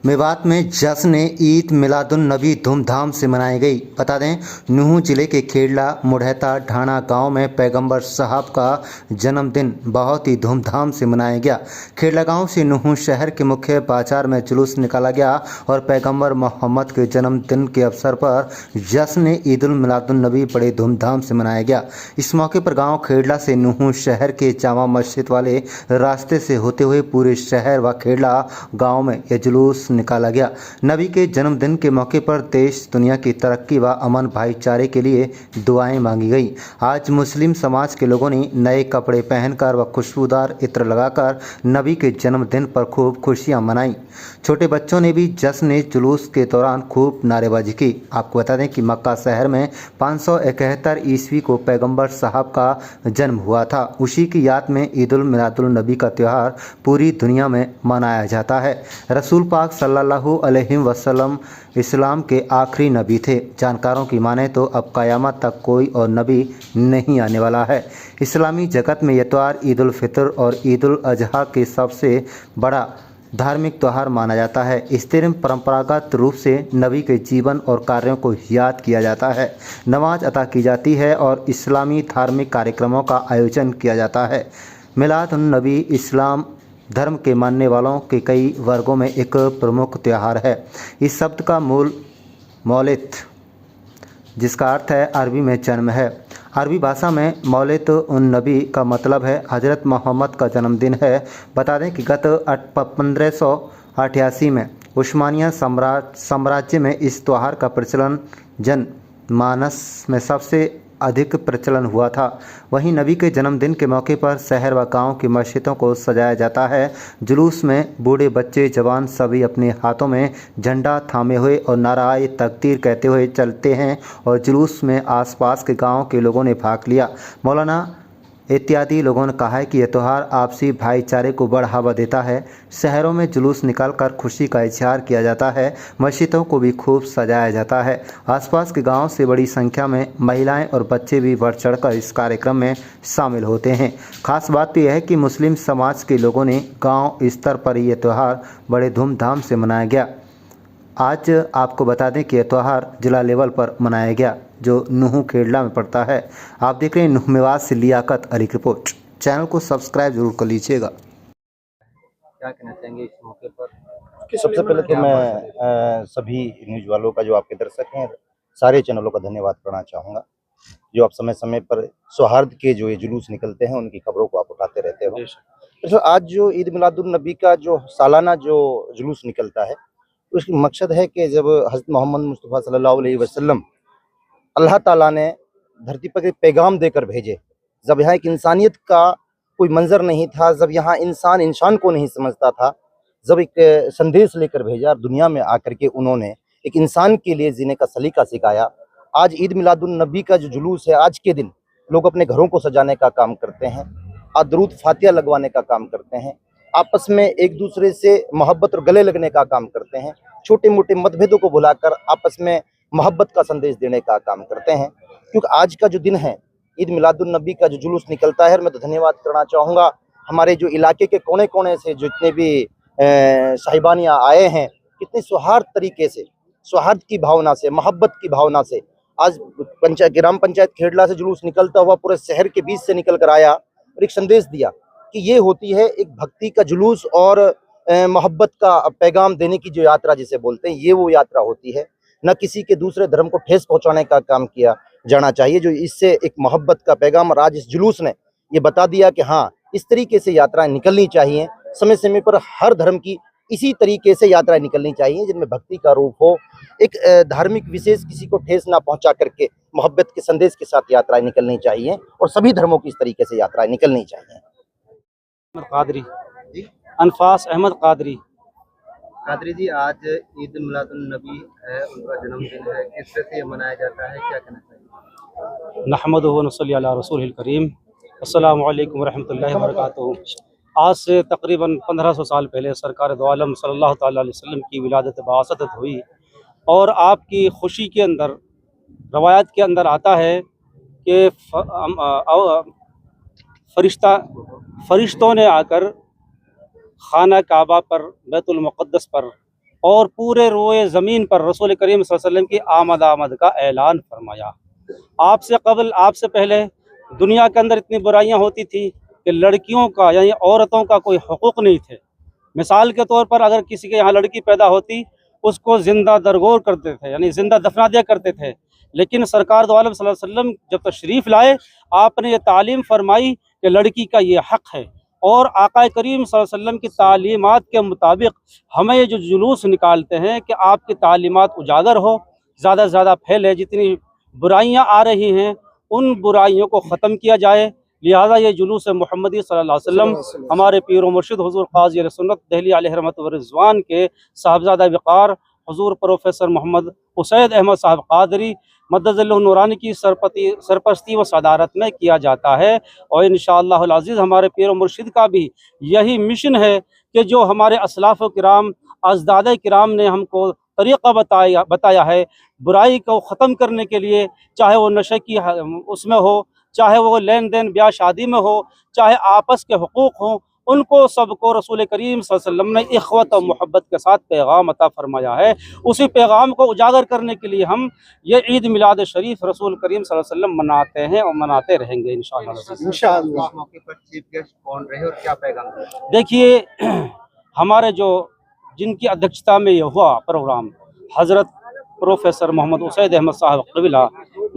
मेवात में जश्न ईद मिलादुन्नबी धूमधाम से मनाई गई। बता दें, नूंह जिले के खेड़ला मुढ़ैता ढाणा गांव में पैगंबर साहब का जन्मदिन बहुत ही धूमधाम से मनाया गया। खेड़ला गांव से नूंह शहर के मुख्य बाजार में जुलूस निकाला गया और पैगंबर मोहम्मद के जन्मदिन के अवसर पर जश्न ईद मिलादुन्नबी बड़े धूमधाम से मनाया गया। इस मौके पर गाँव खेड़ला से नूंह शहर के जामा मस्जिद वाले रास्ते से होते हुए पूरे शहर व खेड़ला गाँव में यह जुलूस निकाला गया। नबी के जन्मदिन के मौके पर देश दुनिया की तरक्की व अमन भाईचारे के लिए दुआएं मांगी गई। आज मुस्लिम समाज के लोगों ने नए कपड़े पहनकर व खुशबूदार इत्र लगाकर नबी के जन्मदिन पर खूब खुशियां मनाई। छोटे बच्चों ने भी जश्न जुलूस के दौरान खूब नारेबाजी की। आपको बता दें कि मक्का शहर में 571 ईस्वी को पैगंबर साहब का जन्म हुआ था। उसी की याद में ईद उल मिलादुल नबी का त्यौहार पूरी दुनिया में मनाया जाता है। रसूल पाक सल्लल्लाहु अलैहि वसल्लम इस्लाम के आखिरी नबी थे। जानकारों की माने तो अब क़यामत तक कोई और नबी नहीं आने वाला है। इस्लामी जगत में यह त्यौहार ईद उल फितर और ईद उल अजहा के सबसे बड़ा धार्मिक त्यौहार माना जाता है। इस दिन परंपरागत रूप से नबी के जीवन और कार्यों को याद किया जाता है, नमाज अता की जाती है और इस्लामी धार्मिक कार्यक्रमों का आयोजन किया जाता है। मिलाद उन नबी इस्लाम धर्म के मानने वालों के कई वर्गों में एक प्रमुख त्यौहार है। इस शब्द का मूल मौलिद, जिसका अर्थ है अरबी में जन्म है। अरबी भाषा में मौलिद उन नबी का मतलब है हज़रत मोहम्मद का जन्मदिन है। बता दें कि गत 1588 में उस्मानिया साम्राज्य में इस त्यौहार का प्रचलन जनमानस में सबसे अधिक प्रचलन हुआ था। वहीं नबी के जन्मदिन के मौके पर शहर व गांव की मस्जिदों को सजाया जाता है। जुलूस में बूढ़े बच्चे जवान सभी अपने हाथों में झंडा थामे हुए और नाराए तकबीर कहते हुए चलते हैं और जुलूस में आसपास के गांव के लोगों ने भाग लिया। मौलाना इत्यादि लोगों ने कहा है कि यह त्यौहार आपसी भाईचारे को बढ़ावा देता है। शहरों में जुलूस निकालकर खुशी का इजहार किया जाता है। मस्जिदों को भी खूब सजाया जाता है। आसपास के गांव से बड़ी संख्या में महिलाएं और बच्चे भी बढ़ चढ़कर इस कार्यक्रम में शामिल होते हैं। खास बात यह है कि मुस्लिम समाज के लोगों ने गाँव स्तर पर यह त्यौहार बड़े धूमधाम से मनाया गया। आज आपको बता दें कि यह त्यौहार जिला लेवल पर मनाया गया, जो नूंह खेड़ला में पड़ता है। आप देख रहे हैं नूंह मेवात से लियाकत अली की रिपोर्ट। चैनल को सब्सक्राइब जरूर कर लीजिएगा। क्या कहना चाहेंगे इस मौके पर? सबसे पहले तो मैं सभी न्यूज़ वालों का, जो आपके दर्शक हैं, सारे चैनलों का धन्यवाद करना चाहूँगा, जो आप समय समय पर सौहार्द के जो ये जुलूस निकलते हैं उनकी खबरों को आप उठाते रहते हो। तो आज जो ईद मिलादुन नबी का जो सालाना जो जुलूस निकलता है, उसका मकसद है कि जब हज़रत मोहम्मद मुस्तफ़ा सल्लल्लाहु अलैहि वसल्लम अल्लाह ताला ने धरती पर एक पैगाम देकर भेजे, जब यहाँ एक इंसानियत का कोई मंजर नहीं था, जब यहाँ इंसान को नहीं समझता था, जब एक संदेश लेकर भेजा, दुनिया में आकर के उन्होंने एक इंसान के लिए जीने का सलीका सिखाया। आज ईद मिलादुन नबी का जो जुलूस है, आज के दिन लोग अपने घरों को सजाने का काम करते हैं, दरूद फातिहा लगवाने का काम करते हैं, आपस में एक दूसरे से मोहब्बत और गले लगने का काम करते हैं, छोटे मोटे मतभेदों को भुलाकर आपस में मोहब्बत का संदेश देने का काम करते हैं। क्योंकि आज का जो दिन है, ईद मिलादुन नबी का जो जुलूस निकलता है, मैं तो धन्यवाद करना चाहूँगा हमारे जो इलाके के कोने कोने से जितने भी साहिबानियाँ आए हैं, कितनी सौहार्द तरीके से, सौहार्द की भावना से, मोहब्बत की भावना से आज ग्राम पंचायत खेड़ला से जुलूस निकलता हुआ पूरे शहर के बीच से निकल कर आया और एक संदेश दिया कि ये होती है एक भक्ति का जुलूस और मोहब्बत का पैगाम देने की जो यात्रा जिसे बोलते हैं, ये वो यात्रा होती है। न किसी के दूसरे धर्म को ठेस पहुंचाने का काम किया जाना चाहिए, जो इससे एक मोहब्बत का पैगाम, और आज इस जुलूस ने ये बता दिया कि हाँ, इस तरीके से यात्राएं निकलनी चाहिए। समय समय पर हर धर्म की इसी तरीके से यात्राएं निकलनी चाहिए, जिनमें भक्ति का रूप हो, एक धार्मिक विशेष किसी को ठेस ना पहुंचा करके मोहब्बत के संदेश के साथ यात्राएं निकलनी चाहिए, और सभी धर्मों की इस तरीके से यात्राएं निकलनी चाहिए। अनफास अहमद कादरी जी, आज ईद मिलादुन नबी है, उनका जन्मदिन है, किस तरह से ये मनाया जाता है, क्या कहना चाहिए? नहमदुहु व नसल्ली अला रसूलिल करीम। अस्सलामु अलैकुम व रहमतुल्लाहि व बरकातुहू। आज से तकरीबन 1500 साल पहले सरकार दो आलम सल्लल्लाहु तआला अलैहि वसल्लम की विलादत बासत हुई, और आपकी खुशी के अंदर, रवायात के अंदर आता है कि फरिश्तों ने आकर खाना काबा पर, बैतुल मुक़द्दस पर और पूरे रोए ज़मीन पर रसूल करीम सल्लल्लाहु अलैहि वसल्लम की आमद का ऐलान फरमाया। आपसे पहले दुनिया के अंदर इतनी बुराइयां होती थी कि लड़कियों का यानी औरतों का कोई हुकूक नहीं थे। मिसाल के तौर पर अगर किसी के यहाँ लड़की पैदा होती, उसको ज़िंदा दरगोर करते थे, यानी ज़िंदा दफना दिया करते थे। लेकिन सरकार दो आलम सल्लल्लाहु अलैहि वसल्लम जब तशरीफ़ लाए, आपने ये तालीम फरमाई कि लड़की का ये हक़ है, और आका करीम सल्लल्लाहु अलैहि वसल्लम की तालीमात के मुताबिक हमें ये जो जुलूस निकालते हैं कि आपकी तालीमात उजागर हो, ज़्यादा से ज़्यादा फैले, जितनी बुराइयाँ आ रही हैं उन बुराइयों को ख़त्म किया जाए। लिहाजा ये जुलूस मोहम्मदी सल्लल्लाहु अलैहि वसल्लम हमारे पीर व मुर्शिद हुज़ूर क़ाज़ी अहले सुन्नत दहली अलैहि रहमत व रिज़वान के साहबज़ादा वक़ार हुज़ूर प्रोफेसर मोहम्मद उसैद अहमद साहब क़ादरी मद्दज़ल्लहु नूरानी की सरपरस्ती व सदारत में किया जाता है। और इंशाअल्लाहुल अज़ीज़ हमारे पीर व मुर्शिद का भी यही मिशन है कि जो हमारे असलाफ़ किराम अजदाद किराम ने हमको तरीक़ा बताया है बुराई को ख़त्म करने के लिए, चाहे वो नशे की उसमें हो, चाहे वो लेन देन ब्याह शादी में हो, चाहे आपस के हुकूक़ हों, उनको सबको रसूल करीम सल्लल्लाहु अलैहि वसल्लम ने इख़्वत और मोहब्बत के साथ पैगाम अता फरमाया है। उसी पैगाम को उजागर करने के लिए हम ये ईद मिलाद शरीफ रसूल करीम सल्लल्लाहु अलैहि वसल्लम मनाते हैं और मनाते रहेंगे इंशाअल्लाह। इंशाअल्लाह। मौके पर चीफ गेस्ट कौन रहे और क्या पैगाम दिया? देखिए, हमारे जो जिनकी अध्यक्षता में ये हुआ प्रोग्राम, हज़रत प्रोफेसर मोहम्मद उसैद अहमद साहब क़बीला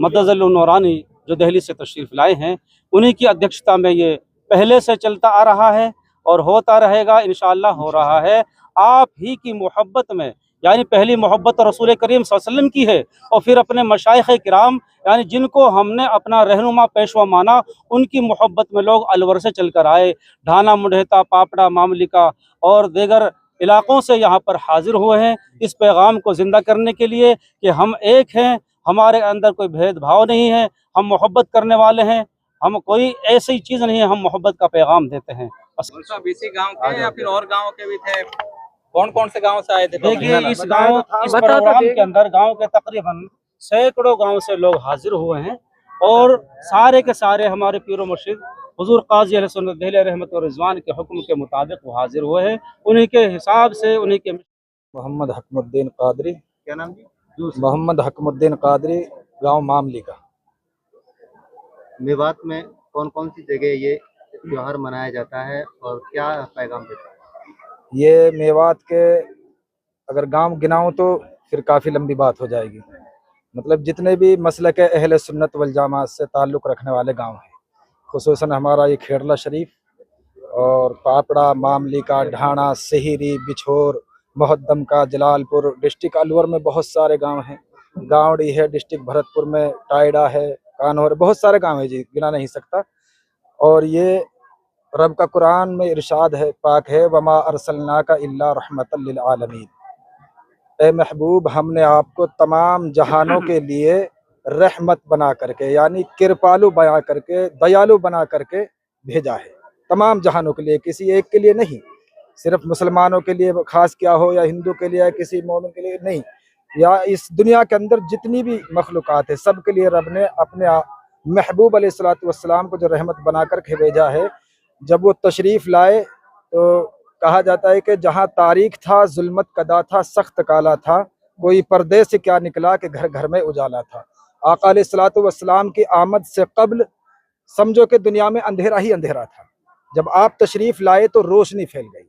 मद्दज़ल्लहु नूरानी जो दिल्ली से तशरीफ़ लाए हैं, उन्हीं की अध्यक्षता में ये पहले से चलता आ रहा है और होता रहेगा, इंशाअल्लाह हो रहा है। आप ही की मोहब्बत में, यानी पहली मोहब्बत रसूल करीम सल्लल्लाहु अलैहि वसल्लम की है, और फिर अपने मशाइख़ किराम यानी जिनको हमने अपना रहनुमा पेशवा माना, उनकी मोहब्बत में लोग अलवर से चल कर आए, ढाना मुढ़ेता पापड़ा मामलिका और दीगर इलाक़ों से यहाँ पर हाजिर हुए हैं इस पैगाम को ज़िंदा करने के लिए कि हम एक हैं, हमारे अंदर कोई भेदभाव नहीं है, हम मोहब्बत करने वाले हैं, हम कोई ऐसी चीज़ नहीं है, हम मोहब्बत का पैगाम देते हैं। सब इसी गांव के या फिर और गांव के भी थे? कौन कौन से गांव से आए थे? देखिए, इस प्रोग्राम के अंदर गांव के तकरीबन सैकड़ों गांव से लोग हाजिर हुए हैं, और सारे के सारे हमारे पीर मुर्शिद हुज़ूर क़ाज़ी अहले सुन्नत दहली रहमत व रिज़वान के हुक्म के मुताबिक वो हाजिर हुए हैं। उन्हीं के हिसाब से उन्हीं के मोहम्मद हकमुद्दीन कादरी। क्या नाम जी? मोहम्मद हकमुद्दीन कादरी, गांव मामली का। मेवात में कौन कौन सी जगह ये त्योहार मनाया जाता है और क्या पैगाम देता है? ये मेवात के अगर गांव गिनाऊं तो फिर काफ़ी लंबी बात हो जाएगी। मतलब जितने भी मसलक अहले सुन्नत वल जमात से ताल्लुक़ रखने वाले गांव हैं, खुसूसन हमारा ये खेड़ला शरीफ और पापड़ा मामली का, ढाणा, सेहरी, बिछोर, मोहद्दम का, जलालपुर, डिस्ट्रिक्ट अलवर में बहुत सारे गांव हैं। गावड़ी है डिस्ट्रिक्ट भरतपुर में, टायडा है, कानौर, बहुत सारे गांव है जी, गिना नहीं सकता। और ये रब का कुरान में इरशाद है, पाक है, वमा अरसलनाका इल्ला रहमतल लिल आलमीन। ए महबूब, हमने आपको तमाम जहानों के लिए रहमत बना करके, यानी कृपालु बना करके, दयालु बना करके भेजा है। तमाम जहानों के लिए, किसी एक के लिए नहीं, सिर्फ मुसलमानों के लिए खास क्या हो या हिंदू के लिए या किसी मोमिन के लिए नहीं, या इस दुनिया के अंदर जितनी भी मखलूक़ात है सब के लिए रब ने अपने महबूब अलैहिस्सलातु वस्सलाम को जो रहमत बना करके भेजा है। जब वो तशरीफ़ लाए तो कहा जाता है कि जहाँ तारीख था, जुल्मत कदा था, सख्त काला था, कोई पर्दे से क्या निकला कि घर घर में उजाला था। आका अलैहिस्सलातु वस्सलाम की आमद से कब्ल समझो कि दुनिया में अंधेरा ही अंधेरा था। जब आप तशरीफ़ लाए तो रोशनी फैल गई।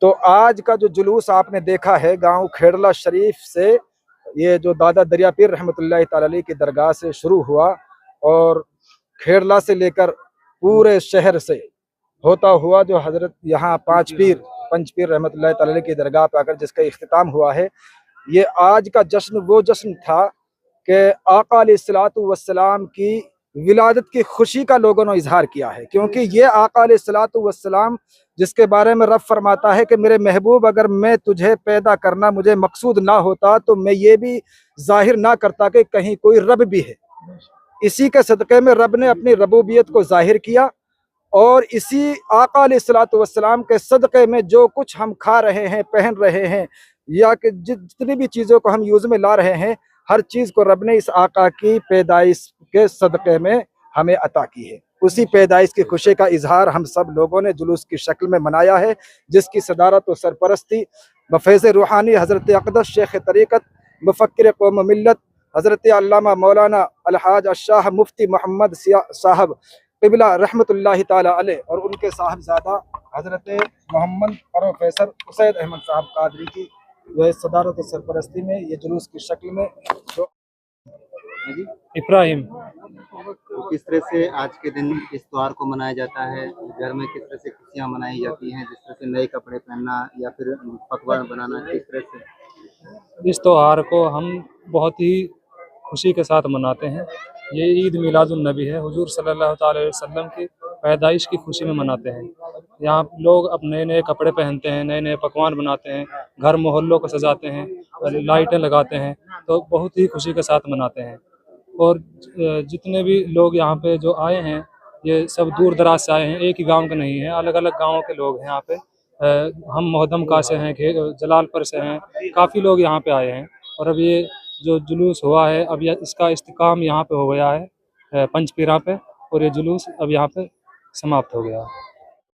तो आज का जो जुलूस आपने देखा है गांव खेड़ला शरीफ से, ये जो दादा दरिया पीर रहमतुल्लाहि तआला अलैह की दरगाह से शुरू हुआ और खेड़ला से लेकर पूरे शहर से होता हुआ जो हजरत यहाँ पंच पीर रहमतुल्लाहि तआला अलैह की दरगाह पर आकर जिसका इख्तिताम हुआ है, ये आज का जश्न वो जश्न था कि आका अलैहिस्सलातु वस्सलाम की विलादत की खुशी का लोगों ने इजहार किया है। क्योंकि ये आका अलैहिस्सलातु वस्सलाम जिसके बारे में रब फरमाता है कि मेरे महबूब, अगर मैं तुझे पैदा करना मुझे मकसूद ना होता तो मैं ये भी जाहिर ना करता कि कहीं कोई रब भी है। इसी के सदक़े में रब ने अपनी रबूबियत को जाहिर किया, और इसी आका अलैहिस्सलातु वस्सलाम के सदक़े में जो कुछ हम खा रहे हैं, पहन रहे हैं, या कि जितनी भी चीज़ों को हम यूज़ में ला रहे हैं, हर चीज़ को रब ने इस आका की पैदाइश के सदक़े में हमें अता की है। उसी पैदाइश की खुशी का इजहार हम सब लोगों ने जुलूस की शक्ल में मनाया है, जिसकी सदारत और सरपरस्ती बफैज़ रूहानी हज़रत अक़दस शेख तरीक़त मुफ़क्किर कौम मिल्लत हज़रत अल्लामा मौलाना अलहाज अशाह मुफ्ती मोहम्मद साहब क़िबला रहमतुल्लाहि ताला अलैह और उनके साहबजादा हज़रत मोहम्मद प्रोफेसर उसैद अहमद साहब कादरी की जो है सदारत और सरपरस्ती में ये जुलूस की शक्ल में जो इब्राहिम। तो किस तरह से आज के दिन इस त्योहार को मनाया जाता है? घर में किस तरह से खुशियाँ मनाई जाती हैं, जिस तरह से नए कपड़े पहनना या फिर पकवान बनाना, किस तरह से? इस त्यौहार को हम बहुत ही खुशी के साथ मनाते हैं। ये ईद मिलादुन्नबी है, हुजूर सल्लल्लाहु अलैहि वसल्लम की पैदाइश की खुशी में मनाते हैं। यहाँ लोग अब नए नए कपड़े पहनते हैं, नए नए पकवान बनाते हैं, घर मोहल्लों को सजाते हैं, लाइटें लगाते हैं, तो बहुत ही खुशी के साथ मनाते हैं। और जितने भी लोग यहाँ पे जो आए हैं, ये सब दूर दराज से आए हैं, एक ही गांव के नहीं हैं, अलग अलग गांवों के लोग हैं यहाँ पे। हम मोहदम का से हैं, जलालपुर से हैं, काफ़ी लोग यहाँ पे आए हैं। और अब ये जो जुलूस हुआ है, अब इसका इस्तिकाम यहाँ पे हो गया है पंचपीरा पे, और ये जुलूस अब यहाँ पे समाप्त हो गया है।